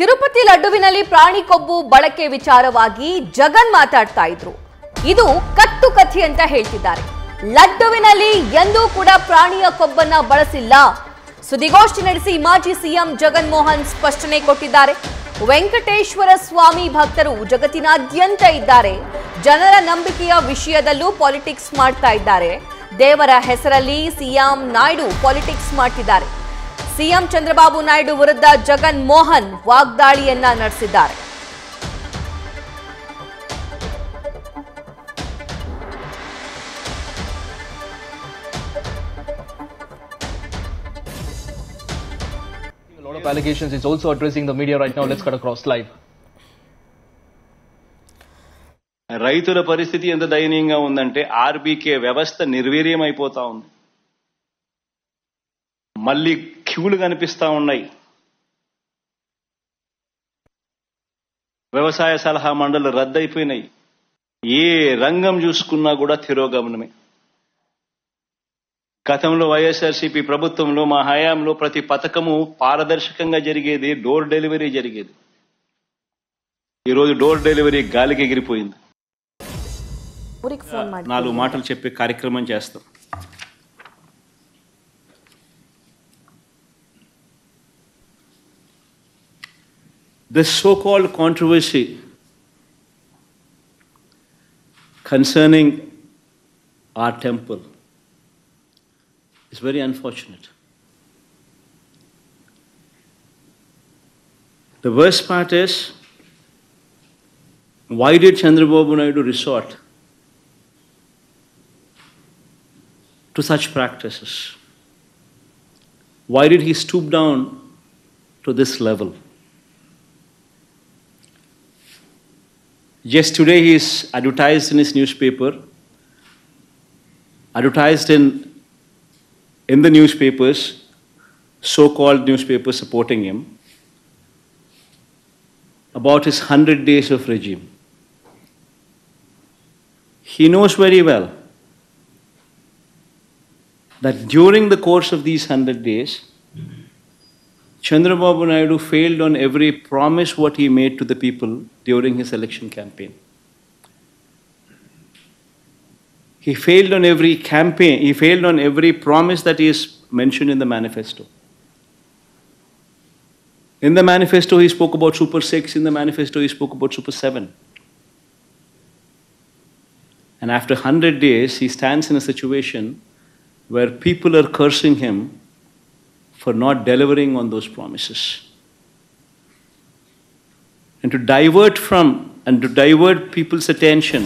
ತಿರುಪತಿ ಲಡ್ಡುವಿನಲ್ಲಿ ಪ್ರಾಣಿ ಕೊಬ್ಬು ಬಳಕೆ ವಿಚಾರವಾಗಿ ಜಗನ್ ಮಾತಾಡ್ತಾ ಇದ್ರು. ಇದು ಕಟ್ಟು ಕಥೆ ಅಂತ ಹೇಳ್ತಿದ್ದಾರೆ. ಲಡ್ಡುವಿನಲ್ಲಿ ಎಂದೂ ಕೂಡ ಪ್ರಾಣಿಯ ಕೊಬ್ಬನ್ನ ಬಳಸಿಲ್ಲ. ಸುದ್ದಿಗೋಷ್ಠಿ ನಡೆಸಿ ಮಾಜಿ ಸಿಎಂ ಜಗನ್ ಮೋಹನ್ ಸ್ಪಷ್ಟನೆ ಕೊಟ್ಟಿದ್ದಾರೆ. ವೆಂಕಟೇಶ್ವರ ಸ್ವಾಮಿ ಭಕ್ತರು ಜಗತ್ತಿನಾದ್ಯಂತ ಇದ್ದಾರೆ. ಜನರ ನಂಬಿಕೆಯ ವಿಷಯದಲ್ಲೂ ಪಾಲಿಟಿಕ್ಸ್ ಮಾಡ್ತಾ ಇದ್ದಾರೆ. ದೇವರ ಹೆಸರಲ್ಲಿ ಸಿಎಂ ನಾಯ್ಡು ಪಾಲಿಟಿಕ್ಸ್ ಮಾಡ್ತಿದ್ದಾರೆ. ಸಿಎಂ ಚಂದ್ರಬಾಬು ನಾಯ್ಡು ವಿರುದ್ಧ ಜಗನ್ ಮೋಹನ್ ವಾಗ್ದಾಳಿಯನ್ನ ನಡೆಸಿದ್ದಾರೆ. A lot of allegations. It's also addressing the media right now. Let's cut across live. రైతుల పరిస్థితి ఎంత దయనీయంగా ఉందంటే ఆర్బీకే వ్యవస్థ నిర్వీర్యం అయిపోతా ఉంది. మళ్ళీ క్యూలు కనిపిస్తా ఉన్నాయి. వ్యవసాయ సలహా మండలి రద్దయిపోయినాయి. ఏ రంగం చూసుకున్నా కూడా తిరోగమనమే. గతంలో వైఎస్ఆర్సీపీ ప్రభుత్వంలో మా హయాంలో ప్రతి పథకము పారదర్శకంగా జరిగేది, డోర్ డెలివరీ జరిగేది. ఈరోజు డోర్ డెలివరీ గాలికి ఎగిరిపోయింది. 4 మాటలు చెప్పే కార్యక్రమం చేస్తాం. This so-called controversy concerning our temple is very unfortunate. The worst part is, why did Chandrababu Naidu resort to such practices? Why did he stoop down to this level? Just today he is advertised in his newspaper, advertised in the newspapers, so-called newspapers supporting him, about his 100 days of regime. He knows very well that during the course of these 100 days, Chandrababu Naidu failed on every promise what he made to the people during his election campaign. He failed on every campaign, he failed on every promise that is mentioned in the manifesto. In the manifesto he spoke about Super 6, in the manifesto he spoke about Super 7. And after 100 days, he stands in a situation where people are cursing him for not delivering on those promises. And to divert people's attention.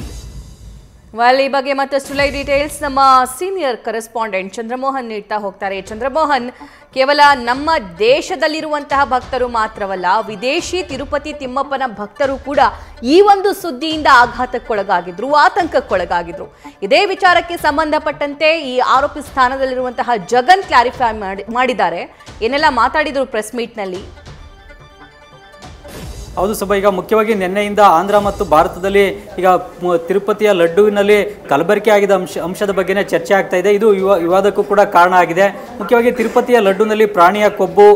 Well, ಈ ಬಗ್ಗೆ ಮತ್ತಷ್ಟು live details ನಮ್ಮ senior correspondent Chandramohan ನೀಡ್ತಾ ಹೋಗ್ತಾರೆ. ಚಂದ್ರಮೋಹನ್, ಕೇವಲ ನಮ್ಮ ದೇಶದಲ್ಲಿರುವಂತಹ ಭಕ್ತರು ಮಾತ್ರವಲ್ಲ, ವಿದೇಶಿ ತಿರುಪತಿ ತಿಮ್ಮಪ್ಪನ ಭಕ್ತರು ಕೂಡ ಈ ಒಂದು ಸುದ್ದಿಯಿಂದ ಆಘಾತಕ್ಕೊಳಗಾಗಿದ್ರು, ಆತಂಕಕ್ಕೊಳಗಾಗಿದ್ರು. ಇದೇ ವಿಚಾರಕ್ಕೆ ಸಂಬಂಧಪಟ್ಟಂತೆ ಈ ಆರೋಪಿ ಸ್ಥಾನದಲ್ಲಿರುವಂತಹ ಜಗನ್ ಕ್ಲಾರಿಫೈ ಮಾಡಿದ್ದಾರೆ. ಏನೆಲ್ಲ ಮಾತಾಡಿದ್ರು ಪ್ರೆಸ್ ಮೀಟ್ನಲ್ಲಿ? ಹೌದು ಸಭಾ, ಈಗ ಮುಖ್ಯವಾಗಿ ನಿನ್ನೆಯಿಂದ ಆಂಧ್ರ ಮತ್ತು ಭಾರತದಲ್ಲಿ ಈಗ ತಿರುಪತಿಯ ಲಡ್ಡುವಿನಲ್ಲಿ ಕಲಬೆರಕೆ ಆಗಿದ್ದ ಅಂಶದ ಬಗ್ಗೆನೇ ಚರ್ಚೆ ಆಗ್ತಾ ಇದೆ. ಇದು ವಿವಾದಕ್ಕೂ ಕೂಡ ಕಾರಣ ಆಗಿದೆ. ಮುಖ್ಯವಾಗಿ ತಿರುಪತಿಯ ಲಡ್ಡುನಲ್ಲಿ ಪ್ರಾಣಿಯ ಕೊಬ್ಬು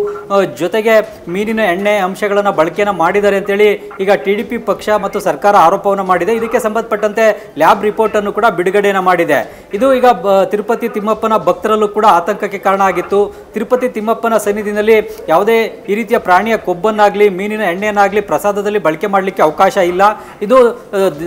ಜೊತೆಗೆ ಮೀನಿನ ಎಣ್ಣೆ ಅಂಶಗಳನ್ನು ಬಳಕೆಯನ್ನು ಮಾಡಿದ್ದಾರೆ ಅಂತೇಳಿ ಈಗ TDP ಪಕ್ಷ ಮತ್ತು ಸರ್ಕಾರ ಆರೋಪವನ್ನು ಮಾಡಿದೆ. ಇದಕ್ಕೆ ಸಂಬಂಧಪಟ್ಟಂತೆ ಲ್ಯಾಬ್ ರಿಪೋರ್ಟನ್ನು ಕೂಡ ಬಿಡುಗಡೆಯನ್ನು ಮಾಡಿದೆ. ಇದು ಈಗ ತಿರುಪತಿ ತಿಮ್ಮಪ್ಪನ ಭಕ್ತರಲ್ಲೂ ಕೂಡ ಆತಂಕಕ್ಕೆ ಕಾರಣ ಆಗಿತ್ತು. ತಿರುಪತಿ ತಿಮ್ಮಪ್ಪನ ಸನ್ನಿಧಿನಲ್ಲಿ ಯಾವುದೇ ಈ ರೀತಿಯ ಪ್ರಾಣಿಯ ಕೊಬ್ಬನ್ನಾಗಲಿ ಮೀನಿನ ಎಣ್ಣೆಯನ್ನಾಗಲಿ ಪ್ರಸಾದದಲ್ಲಿ ಬಳಕೆ ಮಾಡಲಿಕ್ಕೆ ಅವಕಾಶ ಇಲ್ಲ. ಇದು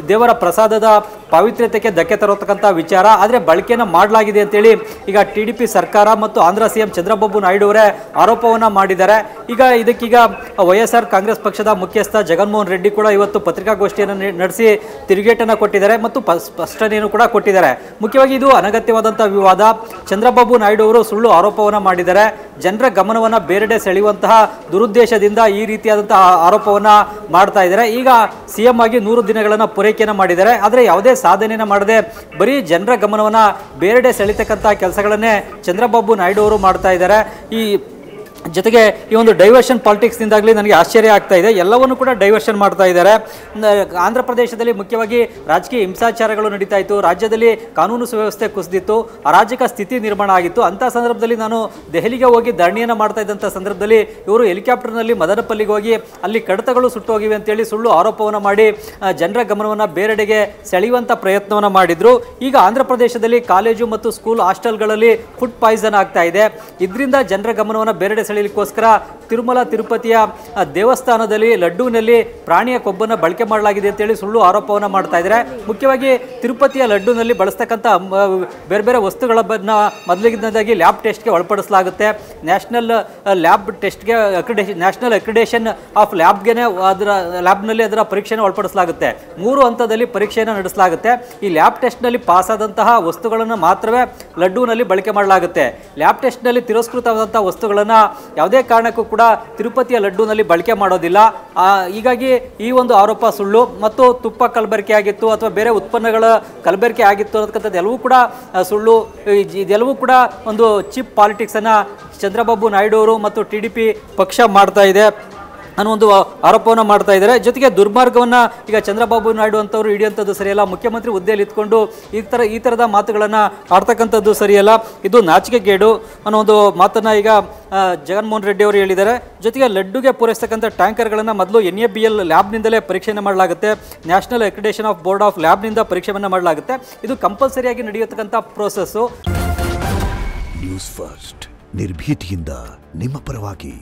ದೇವರ ಪ್ರಸಾದದ ಪಾವಿತ್ರ್ಯತೆಗೆ ಧಕ್ಕೆ ತರತಕ್ಕಂಥ ವಿಚಾರ. ಆದರೆ ಬಳಕೆಯನ್ನು ಮಾಡಲಾಗಿದೆ ಅಂತೇಳಿ ಈಗ TDP ಸರ್ಕಾರ ಮತ್ತು ಆಂಧ್ರ ಸಿಎಂ ಚಂದ್ರಬಾಬು ನಾಯ್ಡು ಅವರೇ ಆರೋಪವನ್ನು ಮಾಡಿದ್ದಾರೆ. ಈಗ ಇದಕ್ಕೀಗ YSR ಕಾಂಗ್ರೆಸ್ ಪಕ್ಷದ ಮುಖ್ಯಸ್ಥ ಜಗನ್ಮೋಹನ್ ರೆಡ್ಡಿ ಕೂಡ ಇವತ್ತು ಪತ್ರಿಕಾಗೋಷ್ಠಿಯನ್ನು ನಡೆಸಿ ತಿರುಗೇಟನ್ನು ಕೊಟ್ಟಿದ್ದಾರೆ ಮತ್ತು ಸ್ಪಷ್ಟನೆಯನ್ನು ಕೂಡ ಕೊಟ್ಟಿದ್ದಾರೆ. ಮುಖ್ಯವಾಗಿ ಇದು ಅನಗತ್ಯವಾದಂಥ ವಿವಾದ. ಚಂದ್ರಬಾಬು ನಾಯ್ಡು ಅವರು ಸುಳ್ಳು ಆರೋಪವನ್ನು ಮಾಡಿದ್ದಾರೆ. ಜನರ ಗಮನವನ್ನು ಬೇರೆಡೆ ಸೆಳೆಯುವಂತಹ ದುರುದ್ದೇಶದಿಂದ ಈ ರೀತಿಯಾದಂತಹ ಆರೋಪವನ್ನು ಮಾಡ್ತಾ ಇದ್ದಾರೆ. ಈಗ ಸಿಎಂ ಆಗಿ 100 ದಿನಗಳನ್ನು ಪೂರೈಕೆಯನ್ನು ಮಾಡಿದ್ದಾರೆ. ಆದರೆ ಯಾವುದೇ ಸಾಧನೆಯನ್ನು ಮಾಡದೆ ಬರೀ ಜನರ ಗಮನವನ್ನು ಬೇರೆಡೆ ಸೆಳೆತಕ್ಕಂಥ ಕೆಲಸಗಳನ್ನೇ ಚಂದ್ರಬಾಬು ನಾಯ್ಡು ಅವರು ಮಾಡ್ತಾ ಇದ್ದಾರೆ. ಜೊತೆಗೆ ಈ ಒಂದು ಡೈವರ್ಷನ್ ಪಾಲಿಟಿಕ್ಸ್ನಿಂದಾಗಲಿ ನನಗೆ ಆಶ್ಚರ್ಯ ಆಗ್ತಾ ಇದೆ. ಎಲ್ಲವನ್ನೂ ಕೂಡ ಡೈವರ್ಷನ್ ಮಾಡ್ತಾ ಇದ್ದಾರೆ. ಆಂಧ್ರ ಪ್ರದೇಶದಲ್ಲಿ ಮುಖ್ಯವಾಗಿ ರಾಜಕೀಯ ಹಿಂಸಾಚಾರಗಳು ನಡೀತಾ ಇತ್ತು, ರಾಜ್ಯದಲ್ಲಿ ಕಾನೂನು ಸುವ್ಯವಸ್ಥೆ ಕುಸಿದಿತ್ತು, ಅರಾಜಕ ಸ್ಥಿತಿ ನಿರ್ಮಾಣ ಆಗಿತ್ತು. ಅಂಥ ಸಂದರ್ಭದಲ್ಲಿ ನಾನು ದೆಹಲಿಗೆ ಹೋಗಿ ಧರಣಿಯನ್ನು ಮಾಡ್ತಾ ಇದ್ದಂಥ ಸಂದರ್ಭದಲ್ಲಿ ಇವರು ಹೆಲಿಕಾಪ್ಟರ್ನಲ್ಲಿ ಮದನಪಲ್ಲಿಗೆ ಹೋಗಿ ಅಲ್ಲಿ ಕಡತಗಳು ಸುಟ್ಟೋಗಿವೆ ಅಂತೇಳಿ ಸುಳ್ಳು ಆರೋಪವನ್ನು ಮಾಡಿ ಜನರ ಗಮನವನ್ನು ಬೇರೆಡೆಗೆ ಸೆಳೆಯುವಂಥ ಪ್ರಯತ್ನವನ್ನು ಮಾಡಿದ್ರು. ಈಗ ಆಂಧ್ರ ಪ್ರದೇಶದಲ್ಲಿ ಕಾಲೇಜು ಮತ್ತು ಸ್ಕೂಲ್ ಹಾಸ್ಟೆಲ್ಗಳಲ್ಲಿ ಫುಡ್ ಪಾಯ್ಸನ್ ಆಗ್ತಾ ಇದೆ. ಇದರಿಂದ ಜನರ ಗಮನವನ್ನು ಬೇರೆಡೆ ಸೆಳೆಯಲಿಕ್ಕೋಸ್ಕರ ತಿರುಮಲ ತಿರುಪತಿಯ ದೇವಸ್ಥಾನದಲ್ಲಿ ಲಡ್ಡುವಿನಲ್ಲಿ ಪ್ರಾಣಿಯ ಕೊಬ್ಬನ್ನು ಬಳಕೆ ಮಾಡಲಾಗಿದೆ ಅಂತೇಳಿ ಸುಳ್ಳು ಆರೋಪವನ್ನು ಮಾಡ್ತಾ ಇದ್ದಾರೆ. ಮುಖ್ಯವಾಗಿ ತಿರುಪತಿಯ ಲಡ್ಡುನಲ್ಲಿ ಬಳಸ್ತಕ್ಕಂಥ ಬೇರೆ ಬೇರೆ ವಸ್ತುಗಳನ್ನು ಮೊದಲಿಗಿನದಾಗಿ ಲ್ಯಾಬ್ ಟೆಸ್ಟ್ಗೆ ಒಳಪಡಿಸಲಾಗುತ್ತೆ. ನ್ಯಾಷನಲ್ ಲ್ಯಾಬ್ ಟೆಸ್ಟ್ಗೆ ನ್ಯಾಷನಲ್ ಅಕ್ರಿಡೇಷನ್ ಆಫ್ ಲ್ಯಾಬ್ಗೆ ಅದರ ಲ್ಯಾಬ್ನಲ್ಲಿ ಅದರ ಪರೀಕ್ಷೆಯನ್ನು ಒಳಪಡಿಸಲಾಗುತ್ತೆ. 3 ಹಂತದಲ್ಲಿ ಪರೀಕ್ಷೆಯನ್ನು ನಡೆಸಲಾಗುತ್ತೆ. ಈ ಲ್ಯಾಬ್ ಟೆಸ್ಟ್ನಲ್ಲಿ ಪಾಸಾದಂತಹ ವಸ್ತುಗಳನ್ನು ಮಾತ್ರವೇ ಲಡ್ಡುವಿನಲ್ಲಿ ಬಳಕೆ ಮಾಡಲಾಗುತ್ತೆ. ಲ್ಯಾಬ್ ಟೆಸ್ಟ್ನಲ್ಲಿ ತಿರಸ್ಕೃತವಾದಂಥ ವಸ್ತುಗಳನ್ನು ಯಾವುದೇ ಕಾರಣಕ್ಕೂ ಕೂಡ ತಿರುಪತಿಯ ಲಡ್ಡುನಲ್ಲಿ ಬಳಕೆ ಮಾಡೋದಿಲ್ಲ. ಹೀಗಾಗಿ ಈ ಒಂದು ಆರೋಪ ಸುಳ್ಳು. ಮತ್ತು ತುಪ್ಪ ಕಲಬೆರಕೆ ಆಗಿತ್ತು ಅಥವಾ ಬೇರೆ ಉತ್ಪನ್ನಗಳ ಕಲಬೆರಕೆ ಆಗಿತ್ತು ಅನ್ನೋದಕ್ಕಂಥದ್ದು ಎಲ್ಲವೂ ಕೂಡ ಸುಳ್ಳು. ಇದೆಲ್ಲವೂ ಕೂಡ ಒಂದು ಚೀಪ್ ಪಾಲಿಟಿಕ್ಸನ್ನು ಚಂದ್ರಬಾಬು ನಾಯ್ಡು ಅವರು ಮತ್ತು TDP ಪಕ್ಷ ಮಾಡ್ತಾ ಇದೆ ಅನ್ನೋ ಒಂದು ಆರೋಪವನ್ನು ಮಾಡ್ತಾ ಇದ್ದಾರೆ. ಜೊತೆಗೆ ದುರ್ಮಾರ್ಗವನ್ನು ಈಗ ಚಂದ್ರಬಾಬು ನಾಯ್ಡು ಅಂತವರು ಹಿಡಿಯುವಂಥದ್ದು ಸರಿಯಲ್ಲ. ಮುಖ್ಯಮಂತ್ರಿ ಹುದ್ದೆಯಲ್ಲಿ ಇದ್ಕೊಂಡು ಈ ಥರದ ಮಾತುಗಳನ್ನು ಆಡ್ತಕ್ಕಂಥದ್ದು ಸರಿಯಲ್ಲ. ಇದು ನಾಚಿಕೆಗೇಡು ಅನ್ನೋ ಒಂದು ಮಾತನ್ನು ಈಗ ಜಗನ್ಮೋಹನ್ ರೆಡ್ಡಿ ಅವರು ಹೇಳಿದ್ದಾರೆ. ಜೊತೆಗೆ ಲಡ್ಡುಗೆ ಪೂರೈಸ್ತಕ್ಕಂಥ ಟ್ಯಾಂಕರ್ಗಳನ್ನು ಮೊದಲು NABL ಲ್ಯಾಬ್ನಿಂದಲೇ ಪರೀಕ್ಷೆಯನ್ನು ಮಾಡಲಾಗುತ್ತೆ. National accreditation of board of ಲ್ಯಾಬ್ನಿಂದ ಪರೀಕ್ಷೆಯನ್ನು ಮಾಡಲಾಗುತ್ತೆ. ಇದು ಕಂಪಲ್ಸರಿಯಾಗಿ ನಡೆಯತಕ್ಕಂಥ ಪ್ರೋಸೆಸ್ಸು. ನ್ಯೂಸ್ ಫಸ್ಟ್ ನಿರ್ಭೀತಿಯಿಂದ ನಿಮ್ಮ ಪರವಾಗಿ.